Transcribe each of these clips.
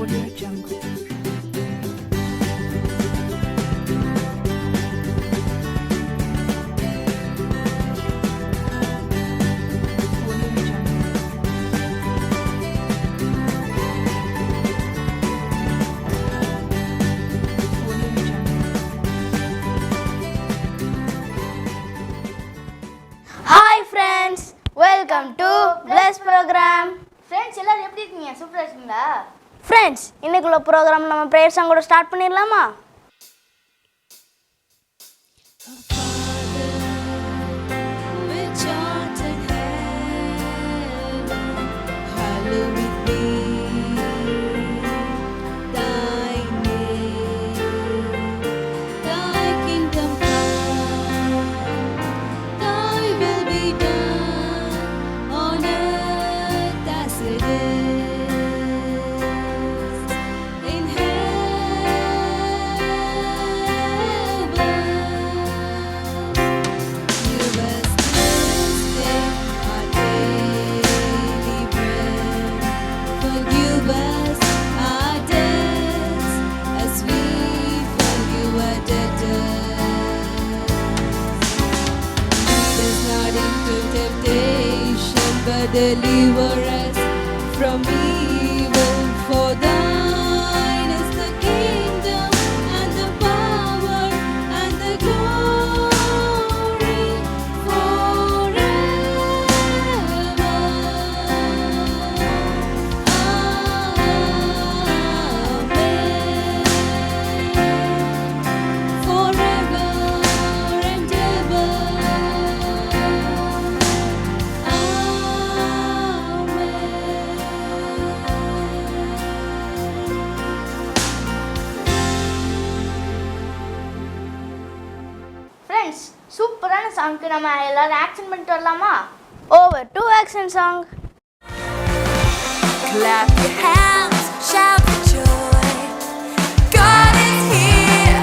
Welcome to plus programme. Friends எல்லாரும் எப்படி இருக்கீங்க? சூப்பராக இருக்கீங்களா? ஃப்ரெண்ட்ஸ் இன்னைக்குள்ள ப்ரோக்ராம் நம்ம ப்ரேயர் சாங் கூட ஸ்டார்ட் பண்ணிடலாமா? Deliver us from evil, for thine is the kingdom and the power and the glory forever. Amen. Forever and ever. Friends சூப்பரான சாங்க்கு நம்ம எல்லாரும் ஆக்ஷன் பண்ணிட்டு வரலாமா? Over to action song. Clap your hands, shout for joy. God is here.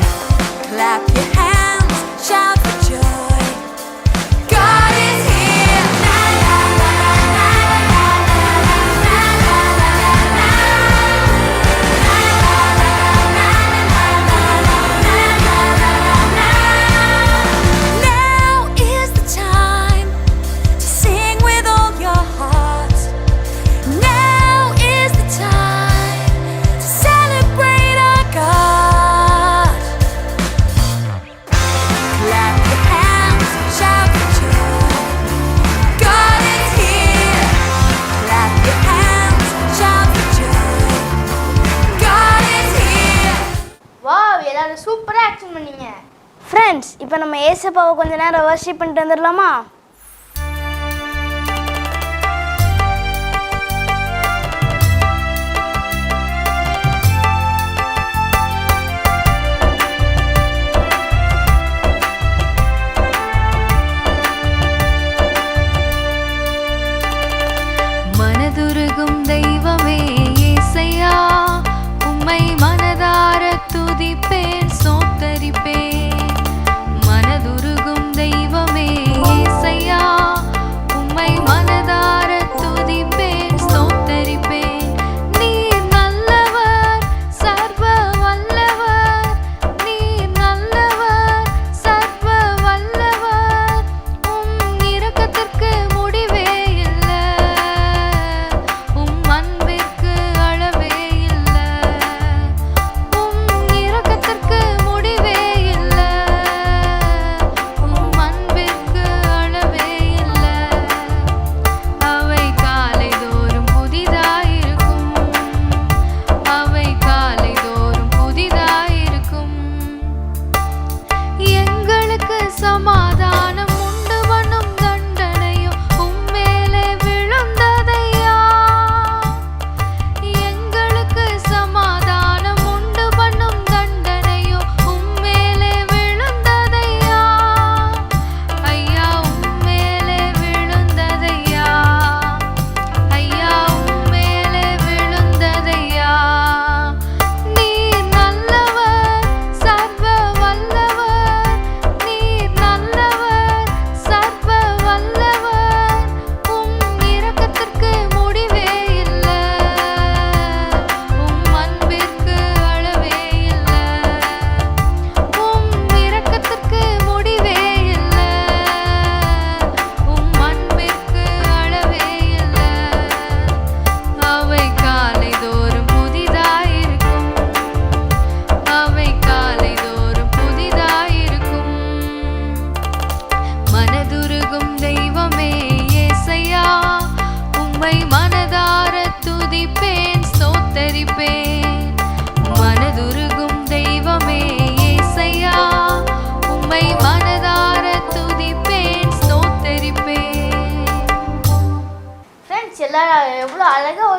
Clap your hands, shout for joy. God is here. La la la la la la la la la la la. Now is the time to sing with all your heart. Now is the time to celebrate our God. Clap your hands, shout for joy. God is here. Clap your hands, shout for joy. God is here. Wow, எல்லாரும் சூப்பராக action பண்ணீங்க. Friends இப்போ நம்ம ஏசப்பாவை கொஞ்ச நேரம் worship பண்ணிட்டு வந்துடலாமா? மனதுருகும் தெய்வமே இயேசையா, உம்மை மனதார துதிப்பேன், சோத்தரிப்பேன். மனதுருகும் தெய்வமே இயேசையா,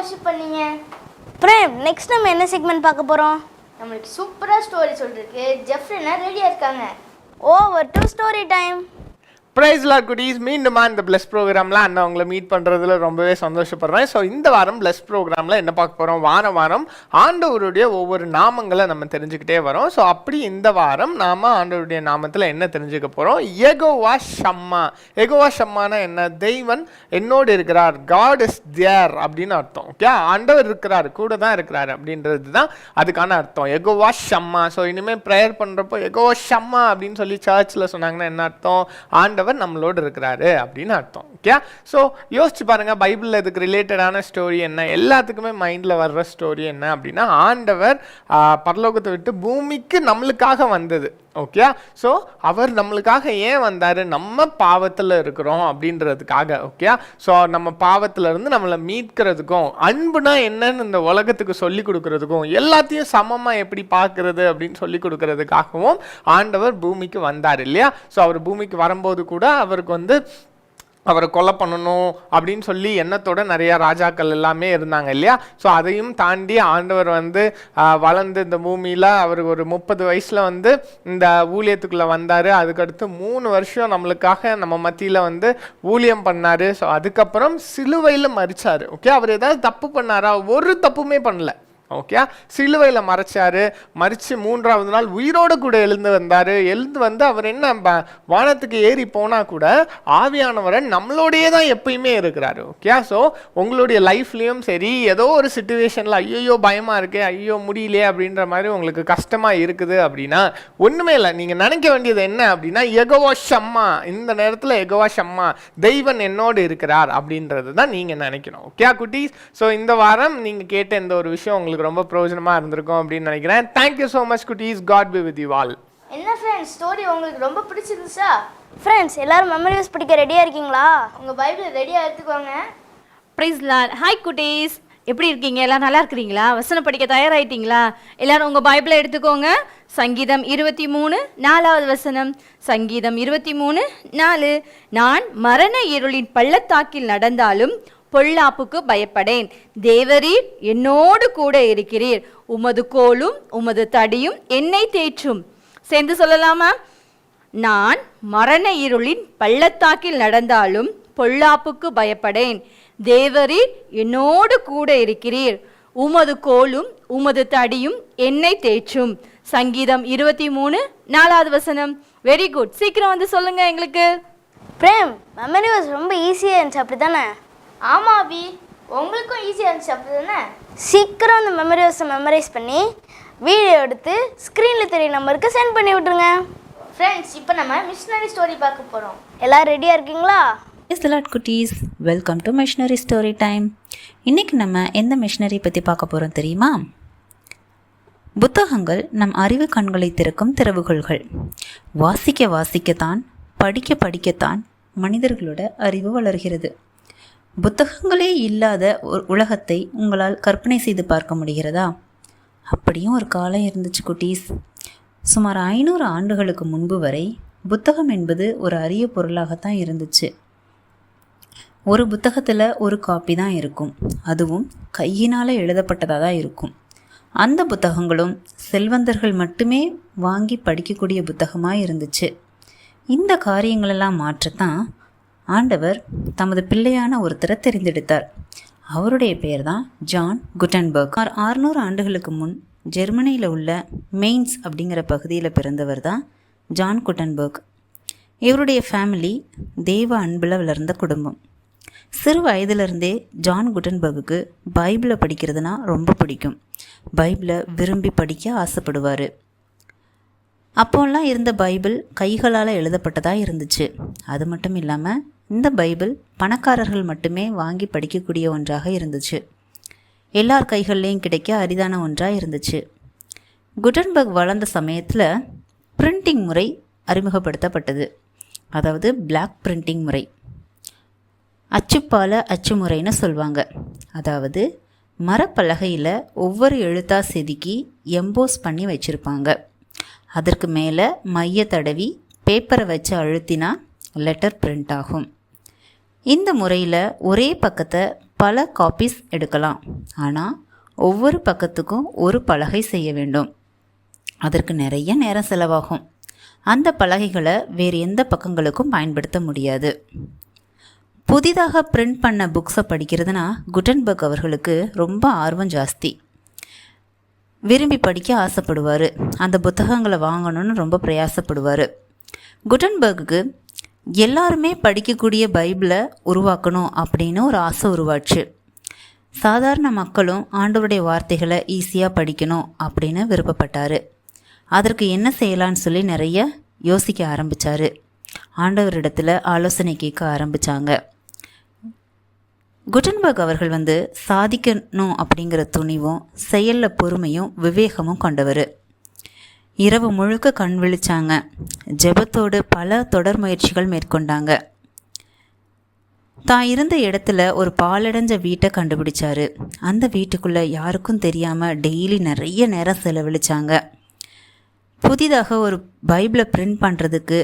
வர்ஷிப் பண்ணீங்க? பிரேம், நெக்ஸ்ட் நம்ம என்ன செக்மெண்ட் பார்க்க போகிறோம்? நம்மளுக்கு சூப்பராக ஸ்டோரி சொல்றதுக்கு ஜெஃப்ரினா ரெடியாக இருக்காங்க. Over to story time. Praise Lord குட்டீஸ், மீண்டுமா இந்த பிளஸ் ப்ரோக்ராமில் அண்ணா உங்களை மீட் பண்ணுறதுல ரொம்பவே சந்தோஷப்படுறேன். ஸோ இந்த வாரம் பிளஸ் ப்ரோக்ராமில் என்ன பார்க்க போகிறோம்? வாரம் ஆண்டவருடைய ஒவ்வொரு நாமங்களை நம்ம தெரிஞ்சுக்கிட்டே வரோம். ஸோ அப்படி இந்த வாரம் நாம் ஆண்டவருடைய நாமத்தில் என்ன தெரிஞ்சுக்க போகிறோம்? யெகோவா ஷம்மா. யெகோவா ஷம்மானா என்ன? தெய்வன் என்னோடு இருக்கிறார், காட் இஸ் தேர் அப்படின்னு அர்த்தம். ஓகே, ஆண்டவர் இருக்கிறார், கூட தான் இருக்கிறார் அப்படின்றது தான் அதுக்கான அர்த்தம், யெகோவா ஷம்மா. ஸோ இனிமேல் ப்ரேயர் பண்ணுறப்போ யெகோவா ஷம்மா அப்படின்னு சொல்லி சர்ச்சில் சொன்னாங்கன்னா என்ன அர்த்தம்? ஆண்டவர் நம்மளோடு இருக்கிறாரு அப்படின்னு அர்த்தம். ஓகே, ஸோ யோசிச்சு பாருங்க, பைபிளில் இதுக்கு ரிலேட்டடான ஸ்டோரி என்ன? எல்லாத்துக்குமே மைண்டில் வர்ற ஸ்டோரி என்ன அப்படின்னா, ஆண்டவர் பரலோகத்தை விட்டு பூமிக்கு நம்மளுக்காக வந்தது. ஓகே, ஸோ அவர் நம்மளுக்காக ஏன் வந்தார்? நம்ம பாவத்தில் இருக்கிறோம் அப்படின்றதுக்காக. ஓகே, ஸோ நம்ம பாவத்தில் இருந்து நம்மளை மீட்கிறதுக்கும், அன்புனா என்னன்னு இந்த உலகத்துக்கு சொல்லி கொடுக்கறதுக்கும், எல்லாத்தையும் சமமாக எப்படி பார்க்கறது அப்படின்னு சொல்லி கொடுக்கறதுக்காகவும் ஆண்டவர் பூமிக்கு வந்தார் இல்லையா? ஸோ அவர் பூமிக்கு வரும்போது கூட அவருக்கு அவரை கொலை பண்ணணும் அப்படின்னு சொல்லி எண்ணத்தோட நிறையா ராஜாக்கள் எல்லாமே இருந்தாங்க இல்லையா? ஸோ அதையும் தாண்டி ஆண்டவர் வளர்ந்து இந்த பூமியில் அவர் ஒரு 30 வயசில் இந்த ஊழியத்துக்குள்ளே வந்தார். அதுக்கடுத்து 3 வருஷம் நம்மளுக்காக நம்ம மத்தியில் ஊழியம் பண்ணார். ஸோ அதுக்கப்புறம் சிலுவையில் மரிச்சார். ஓகே, அவர் ஏதாவது தப்பு பண்ணாரா? ஒரு தப்புமே பண்ணல. ஓகே, சிலுவையில் மறித்து 3ஆவது நாள் உயிரோடு கூட எழுந்து வந்தார். அவர் என்ன வானத்துக்கு ஏறி போனால் கூட ஆவியானவரை நம்மளோடையே தான் எப்பயுமே இருக்கிறாரு. ஓகே, ஸோ உங்களுடைய லைஃப்லேயும் சரி, ஏதோ ஒரு சுச்சுவேஷனில் ஐயோ பயமாக இருக்கு, ஐயோ முடியலையே அப்படின்ற மாதிரி உங்களுக்கு கஷ்டமாக இருக்குது அப்படின்னா ஒன்றுமே இல்லை. நீங்கள் நினைக்க வேண்டியது என்ன அப்படின்னா, யெகோவா ஷம்மா, இந்த நேரத்தில் யெகோவா ஷம்மா, தெய்வன் என்னோடு இருக்கிறார் அப்படின்றது தான் நீங்கள் நினைக்கணும். ஓகே குட்டீஸ், ஸோ இந்த வாரம் நீங்கள் கேட்ட இந்த ஒரு விஷயம் உங்களுக்கு ரொம்ப பிரயோஜனமா இருந்திருக்கும் அப்படின்னு நினைக்கிறேன். Thank you so much குட்டீஸ். God be with you all. என்ன ஃப்ரெண்ட்ஸ், ஸ்டோரி உங்களுக்கு ரொம்ப பிடிச்சிருந்துச்சா? ஃப்ரெண்ட்ஸ், எல்லாரும் மெமரிஸ் படிக்க ரெடியாக இருக்கீங்களா? உங்கள் பைபிள் ரெடியாக எடுத்துக்கோங்க. Price Lord. ஹாய் குட்டீஸ், எப்படி இருக்கீங்க? எல்லாம் நல்லா இருக்கிறீங்களா? வசனம் படிக்க தயாராகிட்டீங்களா? எல்லாரும் உங்கள் பைபிளை எடுத்துக்கோங்க. சங்கீதம் 23 4வது வசனம். சங்கீதம் 23 4. நான் மரண இருளின் பள்ளத்தாக்கில் நடந்தாலும் பொல்லாப்புக்கு பயப்படேன், தேவரீர் என்னோடு கூட இருக்கிறீர், உமது கோலும் உமது தடியும் என்னை தேற்றும். சேர்ந்து சொல்லலாமா? நான் மரண இருளின் பள்ளத்தாக்கில் நடந்தாலும் பொல்லாப்புக்கு பயப்படேன், தேவரீர் என்னோடு கூட இருக்கிறீர், உமது கோலும் உமது தடியும் என்னை தேற்றும். சங்கீதம் 23 4வது வசனம். வெரி குட், சீக்கிரம் சொல்லுங்க எங்களுக்கு. பிரேம், மெமரி வாஸ் ரொம்ப ஈஸியாக இருந்துச்சு அப்படி தானே? ஆமாம் அபி, உங்களுக்கும் ஈஸியாக இருந்துச்சு அப்படி தானே? சீக்கிரம் அந்த மெமரி வாஸை மெமரைஸ் பண்ணி வீடியோ எடுத்து ஸ்க்ரீனில் தெரிய நம்பருக்கு சென்ட் பண்ணி விட்டுருங்க. ஃப்ரெண்ட்ஸ், இப்போ நம்ம மிஷனரி ஸ்டோரி பார்க்க போகிறோம். எல்லோரும் ரெடியாக இருக்கீங்களா? இஸ் த லாட் குட்டீஸ், welcome to missionary story time. இன்றைக்கி நம்ம எந்த மிஷனரி பற்றி பார்க்க போகிறோம் தெரியுமா? புத்தகங்கள் நம் அறிவு கண்களை திறக்கும் திறவுகோல்கள். வாசிக்க வாசிக்கத்தான், படிக்க படிக்கத்தான் மனிதர்களோட அறிவு வளர்கிறது. புத்தகங்களே இல்லாத ஒரு உலகத்தை உங்களால் கற்பனை செய்து பார்க்க முடிகிறதா? அப்படியும் ஒரு காலம் இருந்துச்சு குட்டீஸ். சுமார் 500 ஆண்டுகளுக்கு முன்பு வரை புத்தகம் என்பது ஒரு அரிய பொருளாகத்தான் இருந்துச்சு. ஒரு புத்தகத்தில் ஒரு காப்பி தான் இருக்கும், அதுவும் கையினால் எழுதப்பட்டதாக தான் இருக்கும். அந்த புத்தகங்களும் செல்வந்தர்கள் மட்டுமே வாங்கி படிக்கக்கூடிய புத்தகமாக இருந்துச்சு. இந்த காரியங்களெல்லாம் மாற்றத்தான் ஆண்டவர் தமது பிள்ளையான ஒருத்தரை தெரிந்தெடுத்தார். அவருடைய பெயர் தான் ஜான் குட்டன்பர்க். 600 ஆண்டுகளுக்கு முன் ஜெர்மனியில் உள்ள மெயின்ஸ் அப்படிங்கிற பகுதியில் பிறந்தவர் தான் ஜான் குட்டன்பர்க். இவருடைய ஃபேமிலி தெய்வ அன்பில் வளர்ந்த குடும்பம். சிறு வயதிலிருந்தே ஜான் குட்டன்பர்க்கு பைபிளை படிக்கிறதுனா ரொம்ப பிடிக்கும். பைபிளை விரும்பி படிக்க ஆசைப்படுவார். அப்போல்லாம் இருந்த பைபிள் கைகளால் எழுதப்பட்டதாக இருந்துச்சு. அது மட்டும் இல்லாமல் இந்த பைபிள் பணக்காரர்கள் மட்டுமே வாங்கி படிக்கக்கூடிய ஒன்றாக இருந்துச்சு. எல்லார் கைகள்லேயும் கிடைக்க அரிதான ஒன்றாக இருந்துச்சு. குட்டன்பர்க் வளர்ந்த சமயத்தில் பிரிண்டிங் முறை அறிமுகப்படுத்தப்பட்டது. அதாவது பிளாக் பிரிண்டிங் முறை, அச்சுப்பால அச்சு முறைன்னு சொல்லுவாங்க. அதாவது மரப்பலகையில் ஒவ்வொரு எழுத்தாக செதுக்கி எம்போஸ் பண்ணி வச்சுருப்பாங்க. அதற்கு மேலே மைய தடவி பேப்பரை வச்சு அழுத்தினா லெட்டர் பிரிண்ட் ஆகும். இந்த முறையில் ஒரே பக்கத்தை பல காப்பீஸ் எடுக்கலாம். ஆனால் ஒவ்வொரு பக்கத்துக்கும் ஒரு பலகை செய்ய வேண்டும். அதற்கு நிறைய நேரம் செலவாகும். அந்த பலகைகளை வேறு எந்த பக்கங்களுக்கும் பயன்படுத்த முடியாது. புதிதாக பிரிண்ட் பண்ண புக்ஸை படிக்கிறதுனா குட்டன்பர்க் அவர்களுக்கு ரொம்ப ஆர்வம் ஜாஸ்தி. விரும்பி படிக்க ஆசைப்படுவார். அந்த புத்தகங்களை வாங்கணும்னு ரொம்ப பிரயாசப்படுவார். குட்டன்பர்க்கு எல்லாருமே படிக்கக்கூடிய பைபிளை உருவாக்கணும் அப்படின்னு ஒரு ஆசை உருவாச்சு. சாதாரண மக்களும் ஆண்டவருடைய வார்த்தைகளை ஈஸியாக படிக்கணும் அப்படின்னு விருப்பப்பட்டார். அதற்கு என்ன செய்யலான்னு சொல்லி நிறைய யோசிக்க ஆரம்பித்தார். ஆண்டவரிடத்தில் ஆலோசனை கேட்க ஆரம்பித்தாங்க. குட்டன்பர்க் அவர்கள் சாதிக்கணும் அப்படிங்கிற துணிவும் செயலில் பொறுமையும் விவேகமும் கொண்டவர். இரவு முழுக்க கண் விழிச்சாங்க. ஜெபத்தோடு பல தொடர் முயற்சிகள் மேற்கொண்டாங்க. தான் இருந்த இடத்துல ஒரு பாலடைஞ்ச வீட்டை கண்டுபிடிச்சாரு. அந்த வீட்டுக்குள்ளே யாருக்கும் தெரியாமல் டெய்லி நிறைய நேரம் செலவழிச்சாங்க. புதிதாக ஒரு பைபிளை பிரிண்ட் பண்ணுறதுக்கு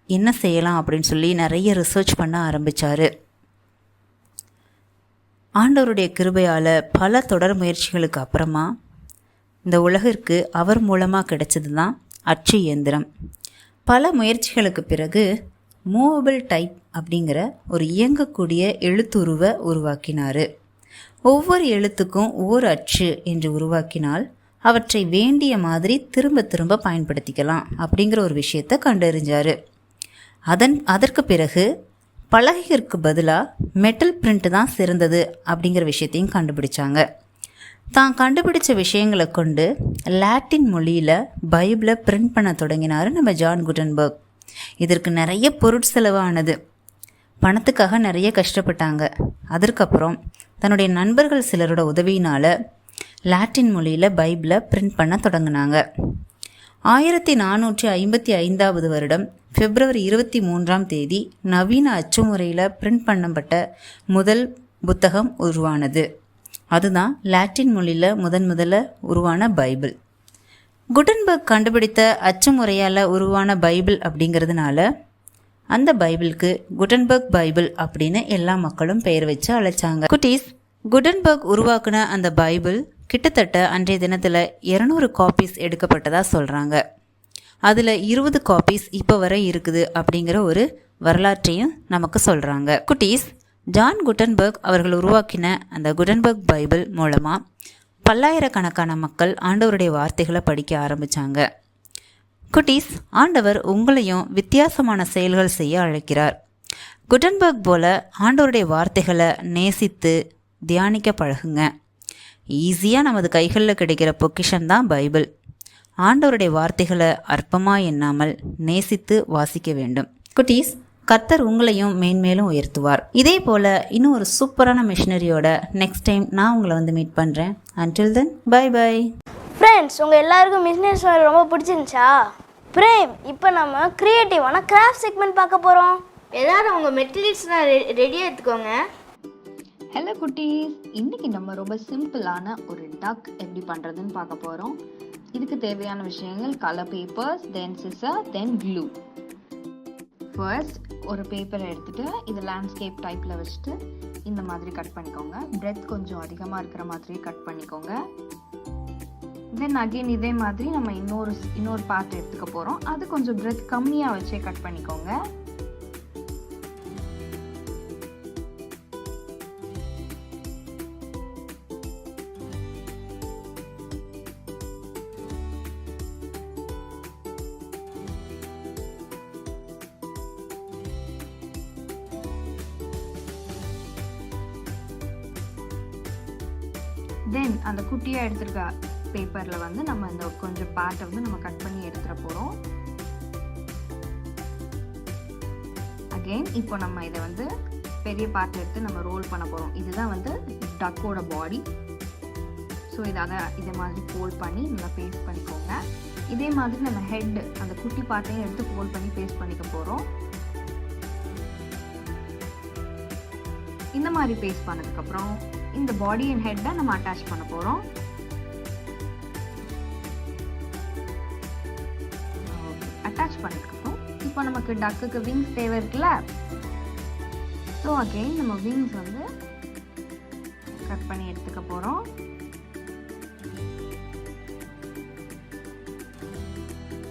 என்ன செய்யலாம் அப்படின்னு சொல்லி நிறைய ரிசர்ச் பண்ண ஆரம்பித்தார். ஆண்டவருடைய கிருபையால் பல தொடர் முயற்சிகளுக்கு அப்புறமா இந்த உலகிற்கு அவர் மூலமாக கிடைச்சது தான் அச்சு இயந்திரம். பல முயற்சிகளுக்கு பிறகு மூவபிள் டைப் அப்படிங்கிற ஒரு இயங்கக்கூடிய எழுத்துருவை உருவாக்கினார். ஒவ்வொரு எழுத்துக்கும் ஓர் அச்சு என்று உருவாக்கினால் அவற்றை வேண்டிய மாதிரி திரும்ப திரும்ப பயன்படுத்திக்கலாம் அப்படிங்கிற ஒரு விஷயத்தை கண்டறிஞ்சார். அதற்கு பிறகு பலகைக்கு பதிலாக மெட்டல் பிரிண்ட் தான் சிறந்தது அப்படிங்கிற விஷயத்தையும் கண்டுபிடிச்சாங்க. தான் கண்டுபிடிச்ச விஷயங்களை கொண்டு லாட்டின் மொழியில் பைபிளை பிரிண்ட் பண்ண தொடங்கினார் நம்ம ஜான் குட்டன்பர்க். இதற்கு நிறைய பொருட்செலவானது. பணத்துக்காக நிறைய கஷ்டப்பட்டாங்க. அதற்கப்புறம் தன்னுடைய நண்பர்கள் சிலரோட உதவியினால் லாட்டின் மொழியில் பைபிளை பிரிண்ட் பண்ண தொடங்கினாங்க. 1455 வருடம் பிப்ரவரி 23 நவீன அச்சு முறையில் பிரிண்ட் பண்ணப்பட்ட முதல் புத்தகம் உருவானது. அதுதான் லாட்டின் மொழியில் முதல்ல உருவான பைபிள். குட்டன்பர்க் கண்டுபிடித்த அச்சு முறையால் உருவான பைபிள் அப்படிங்கிறதுனால அந்த பைபிளுக்கு குட்டன்பர்க் பைபிள் அப்படின்னு எல்லா மக்களும் பெயர் வச்சு அழைச்சாங்க. குட்டீஸ், குட்டன்பர்க் உருவாக்குன அந்த பைபிள் கிட்டத்தட்ட அன்றைய தினத்தில் 200 காப்பீஸ் எடுக்கப்பட்டதாக சொல்கிறாங்க. அதில் 20 காப்பீஸ் இப்போ வரை இருக்குது அப்படிங்கிற ஒரு வரலாற்றையும் நமக்கு சொல்கிறாங்க. குட்டீஸ், ஜான் குட்டன்பர்க் அவர்கள் உருவாக்கின அந்த குட்டன்பர்க் பைபிள் மூலமாக பல்லாயிரக்கணக்கான மக்கள் ஆண்டவருடைய வார்த்தைகளை படிக்க ஆரம்பித்தாங்க. குட்டீஸ், ஆண்டவர் உங்களையும் வித்தியாசமான செயல்கள் செய்ய அழைக்கிறார். குட்டன்பர்க் போல ஆண்டவருடைய வார்த்தைகளை நேசித்து தியானிக்க பழகுங்க. ஈஸியாக நமது கைகளில் கிடைக்கிற பொக்கிஷன் தான் பைபிள். ஆண்டவருடைய வார்த்தைகளை அற்பமாக எண்ணாமல் நேசித்து வாசிக்க வேண்டும். குட்டீஸ், கர்த்தர் உங்களையும் மேன்மேலும் உயர்த்துவார். இதே போல் இன்னும் ஒரு சூப்பரான மிஷினரியோட நெக்ஸ்ட் டைம் நான் உங்களை மீட் பண்ணுறேன். Until then, bye bye. Friends, உங்கள் எல்லாருக்கும் பிஸ்னஸ் ரொம்ப பிடிச்சிருந்துச்சா? பிரேம், இப்போ நம்ம க்ரியேட்டிவான கிராஃப்ட் செக்மெண்ட் பார்க்க போகிறோம். எல்லாரும் உங்கள் மெட்டீரியல்ஸ்லாம் ரெடியாக எடுத்துக்கோங்க. ஹலோ குட்டீஸ், இன்றைக்கி நம்ம ரொம்ப சிம்பிளான ஒரு டக் எப்படி பண்ணுறதுன்னு பார்க்க போகிறோம். இதுக்கு தேவையான விஷயங்கள் கலர் பேப்பர்ஸ், தென் சிசர், தென் க்ளூ. ஃபர்ஸ்ட் ஒரு பேப்பரை எடுத்துகிட்டு இது லேண்ட்ஸ்கேப் டைப்பில் வச்சுட்டு இந்த மாதிரி கட் பண்ணிக்கோங்க. பிரெத் கொஞ்சம் அதிகமாக இருக்கிற மாதிரி கட் பண்ணிக்கோங்க. தென் அகெயின் இதே மாதிரி நம்ம இன்னொரு பார்ட் எடுத்துக்க போகிறோம். அது கொஞ்சம் பிரெத் கம்மியாக வச்சே கட் பண்ணிக்கோங்க. தென் அந்த குட்டியாக எடுத்துருக்க பேப்பரில் நம்ம இந்த கொஞ்சம் பார்ட்டை நம்ம கட் பண்ணி எடுத்துட போகிறோம். அகெயின் இப்போ நம்ம இதை பெரிய பார்ட் எடுத்து நம்ம ரோல் பண்ண போகிறோம். இதுதான் டக்கோட பாடி. ஸோ இதே மாதிரி ஃபோல்ட் பண்ணி நல்லா பேஸ்ட் பண்ணிக்கோங்க. இதே மாதிரி நம்ம ஹெட் அந்த குட்டி பார்ட்டையும் எடுத்து ஃபோல்ட் பண்ணி பேஸ்ட் பண்ணிக்க போகிறோம். இந்த மாதிரி பேஸ்ட் பண்ணதுக்கப்புறம் இந்த பாடி அண்ட் ஹெட்டை நம்ம அட்டாச் பண்ண போகிறோம். அட்டாச் பண்ணதுக்கப்புறம் இப்போ நமக்கு டக்குக்கு விங்ஸ் தேவை இருக்குல்ல. ஸோ அகெயின் நம்ம விங்ஸ் பண்ணி எடுத்துக்க போகிறோம்.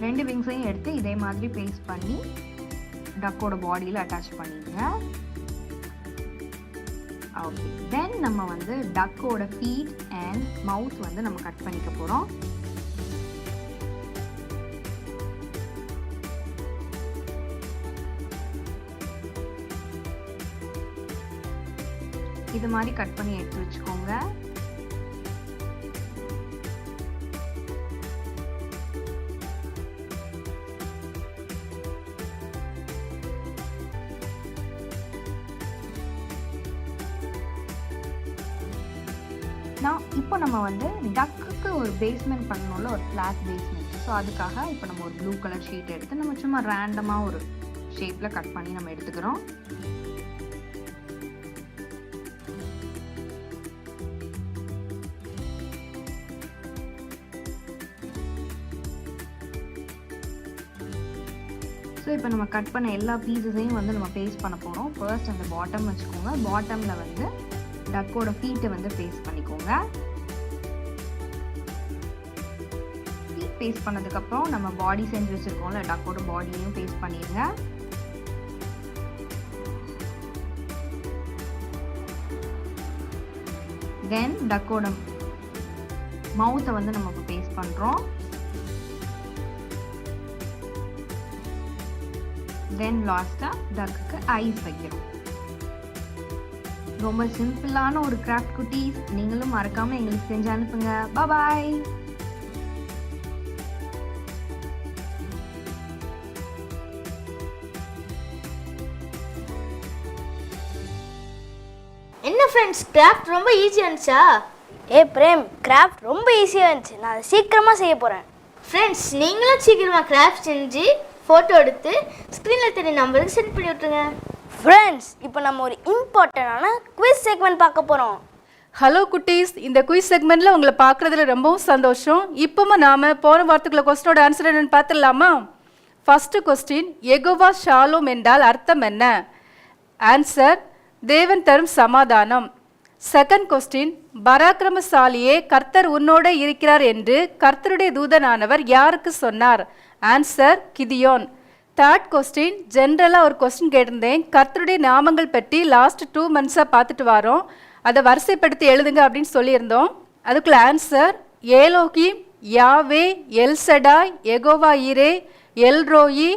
ரெண்டு விங்ஸையும் எடுத்து இதே மாதிரி பேஸ்ட் பண்ணி டக்கோட பாடியில் அட்டாச் பண்ணிடுங்க. ஓகே, தென் நம்ம வந்து டக்கோட ஃபீட் அண்ட் மவுத் வந்து நம்ம கட் பண்ணிக்க போகிறோம். இது மாதிரி கட் பண்ணி எடுத்து வச்சுக்கோங்க. இப்போ நம்ம வந்து டக்குக்கு ஒரு பேஸ்மெண்ட் பண்ணணும்ல, ஒரு ஃப்ளாட் பேஸ்மெண்ட். ஸோ அதுக்காக இப்போ நம்ம ஒரு ப்ளூ கலர் ஷீட் எடுத்து நம்ம சும்மா ரேண்டமாக ஒரு ஷேப்பில் கட் பண்ணி நம்ம எடுத்துக்கிறோம். ஸோ இப்போ நம்ம கட் பண்ண எல்லா பீசஸையும் வந்து நம்ம பேஸ்ட் பண்ண போகிறோம். ஃபர்ஸ்ட் அந்த பாட்டம் வச்சுக்கோங்க. பாட்டமில் வந்து டக்கோட ஃபீட்டை வந்து பேஸ்ட் பண்ணிக்கோங்க. ஃபீட் பேஸ்ட் பண்ணதுக்கப்புறம் நம்ம பாடி செஞ்சு வச்சுருக்கோம்ல, டக்கோட பாடியையும் பேஸ்ட் பண்ணிடுங்க. தென் டக்கோட மவுத்தை வந்து நம்ம இப்போ பேஸ்ட் பண்ணுறோம். தென் லாஸ்ட்டாக டக்குக்கு ஐஸ் வைக்கிறோம். ரொம்ப சிம்பிளான ஒரு கிராஃப்ட் குட்டீஸ். நீங்களும் மறக்காம எங்களுக்கு செஞ்சு அனுப்புங்க. பாய். என்ன ஃப்ரெண்ட்ஸ், கிராஃப்ட் ரொம்ப ஈஸியாக இருந்துச்சா? பிரேம், கிராஃப்ட் ரொம்ப ஈஸியாக இருந்துச்சு. நான் அதை சீக்கிரமாக செய்ய போகிறேன். ஃப்ரெண்ட்ஸ், நீங்களும் சீக்கிரமாக கிராஃப்ட் செஞ்சு ஃபோட்டோ எடுத்து ஸ்க்ரீனில் தெரிய நம்பருக்கு சென்ட் பண்ணி விட்டுருங்க. ஃப்ரெண்ட்ஸ், இப்போ நம்ம ஒரு இம்பார்ட்டண்டான குவிஸ் செக்மெண்ட் பார்க்க போகிறோம். ஹலோ குட்டீஸ், இந்த குயிஸ் செக்மெண்ட்டில் உங்களை பார்க்குறதுல ரொம்பவும் சந்தோஷம். இப்போவும் நாம் போன வாரத்துக்குள்ள கொஸ்டினோட ஆன்சர் என்னென்னு பார்த்துடலாமா? ஃபஸ்ட்டு கொஸ்டின், யெகோவா ஷாலோம் என்றால் அர்த்தம் என்ன? ஆன்சர், தேவன் தரும் சமாதானம். செகண்ட் கொஸ்டின், பராக்கிரமசாலியே கர்த்தர் உன்னோட இருக்கிறார் என்று கர்த்தருடைய தூதனானவர் யாருக்கு சொன்னார்? ஆன்சர், கிதியோன். தேர்ட் கொஸ்டின், ஜென்ரலாக ஒரு கொஸ்டின் கேட்டிருந்தேன். கர்த்தருடைய நாமங்கள் பற்றி லாஸ்ட் 2 months பார்த்துட்டு வரோம். அதை வரிசைப்படுத்தி எழுதுங்க அப்படின்னு சொல்லியிருந்தோம். அதுக்குள்ள answer, Elohim, Yahweh, El Shaddai, Jehovah Jireh, El Roi,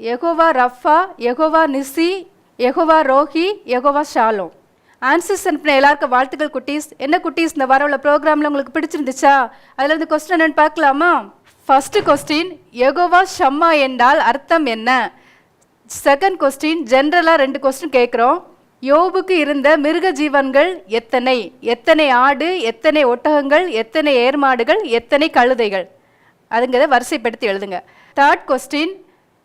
Jehovah Rapha, Jehovah Nissi, Jehovah Rohi, Jehovah Shalom. Answers அனுப்பின எல்லாருக்கும் வாழ்த்துக்கள் குட்டீஸ். என்ன குட்டீஸ், இந்த வாரம் உள்ள ப்ரோக்ராமில் உங்களுக்கு பிடிச்சிருந்துச்சா? அதில் இருந்து கொஸ்டின் என்னென்னு பார்க்கலாமா? ஃபர்ஸ்ட் கொஸ்டின், யெகோவா ஷம்மா என்றால் அர்த்தம் என்ன? செகண்ட் கொஸ்டின், ஜென்ரலாக 2 கொஸ்டின் கேட்குறோம். யோபுக்கு இருந்த மிருக ஜீவன்கள் எத்தனை? எத்தனை ஆடு, எத்தனை ஒட்டகங்கள், எத்தனை ஏர்மாடுகள், எத்தனை கழுதைகள்? அதுங்கிறத வரிசைப்படுத்தி எழுதுங்க. தேர்ட் கொஸ்டின்,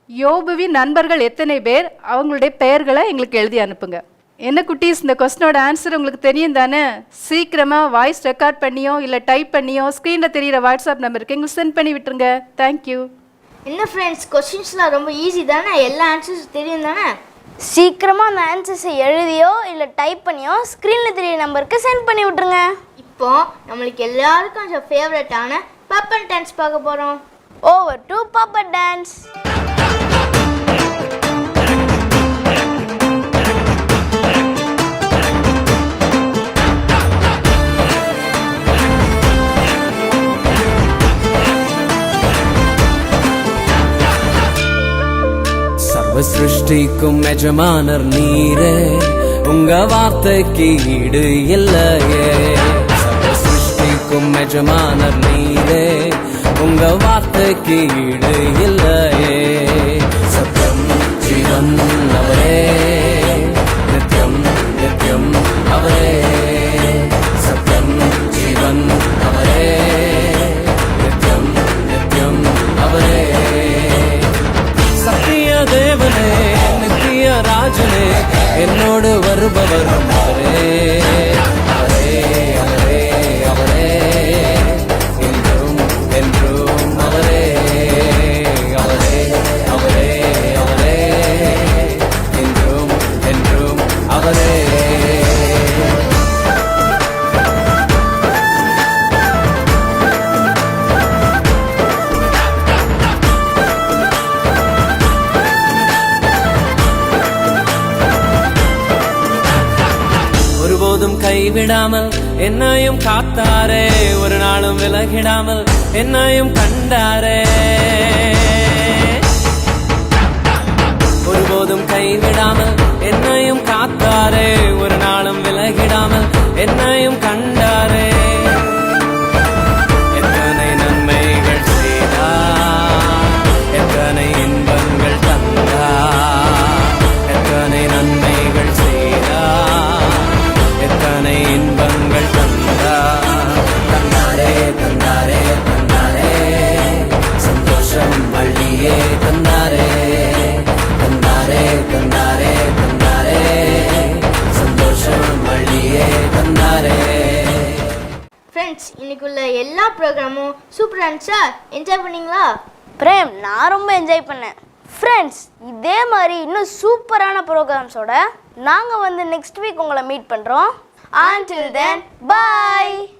யோபுவின் நண்பர்கள் எத்தனை பேர்? அவங்களுடைய பெயர்களை எங்களுக்கு எழுதி அனுப்புங்க. என்ன குட்டீஸ், இந்த கொஸ்டினோட ஆன்சர் உங்களுக்கு தெரியும் தானே? சீக்கிரமாக வாய்ஸ் ரெக்கார்ட் பண்ணியோ இல்லை டைப் பண்ணியோ ஸ்க்ரீனில் தெரிகிற வாட்ஸ்அப் நம்பருக்கு எங்களுக்கு சென்ட் பண்ணி விட்டுருங்க. தேங்க்யூ. என்ன ஃப்ரெண்ட்ஸ், கொஸ்டின்ஸ்லாம் ரொம்ப ஈஸி தானே? எல்லா ஆன்சர்ஸும் தெரியும் தானே? சீக்கிரமாக அந்த ஆன்சர்ஸை எழுதியோ இல்லை டைப் பண்ணியோ ஸ்க்ரீனில் தெரிய நம்பருக்கு சென்ட் பண்ணி விட்டுருங்க. இப்போ நம்மளுக்கு எல்லாருக்கும் ஃபேவரட்டான பப்பன் டான்ஸ் பார்க்க போகிறோம். Over to puppet dance. சிருஷ்டிக்கும் எஜமானர் நீரே, உங்க வார்த்தைக்கு ஈடு இல்லையே. சர்வ சிருஷ்டிக்கும் எஜமானர் நீரே, உங்க வார்த்தைக்கு ஈடு இல்லையே. சத்யம் ஜீவன் அவரே, நித்யம் நித்யம் அவரே. சத்யம் ஜீவன் அவரே, நித்யம் நித்யம் அவரே. சத்திய தேவனே, நித்திய ராஜனே, என்னோடு வருபவர் அவரே. அவரே அவரே அவரே, என்றும் என்றும் அவரே. அவரே அவரே அவரே, என்றும் என்றும் அவரே. கைவிடாமல் என்னையும் காத்தாரே, ஒரு நாளும் விலகிடாமல் என்னையும் கண்டாரே. ஒருபோதும் கைவிடாமல் என்னையும் காத்தாரே, ஒரு நாளும் விலகிடாமல் என்னையும் கண்டாரே. எத்தனை நன்மைகள் செய்தார், எத்தனை இன்பங்கள் தந்தார், எத்தனை நன்மைகள் செய்தார், எத்தனை இன்பங்கள் தந்தார். தந்தாரே தந்தாரே தந்தாரே, சந்தோஷம் அள்ளியே தந்தாரே. தந்தாரே தந்தாரே தந்தாரே, சந்தோஷம் அள்ளியே தந்தாரே. ஃப்ரெண்ட்ஸ், இன்னைக்குள்ள எல்லா ப்ரோக்ராமும் சூப்பராக இருந்துச்சா? என்ஜாய் பண்ணீங்களா? பிரேம், நான் ரொம்ப என்ஜாய் பண்ணேன். ஃப்ரெண்ட்ஸ், இதே மாதிரி இன்னும் சூப்பரான ப்ரோக்ராம்ஸோட நாங்கள் வந்து நெக்ஸ்ட் வீக் உங்களை மீட் பண்ணுறோம். Until then, bye.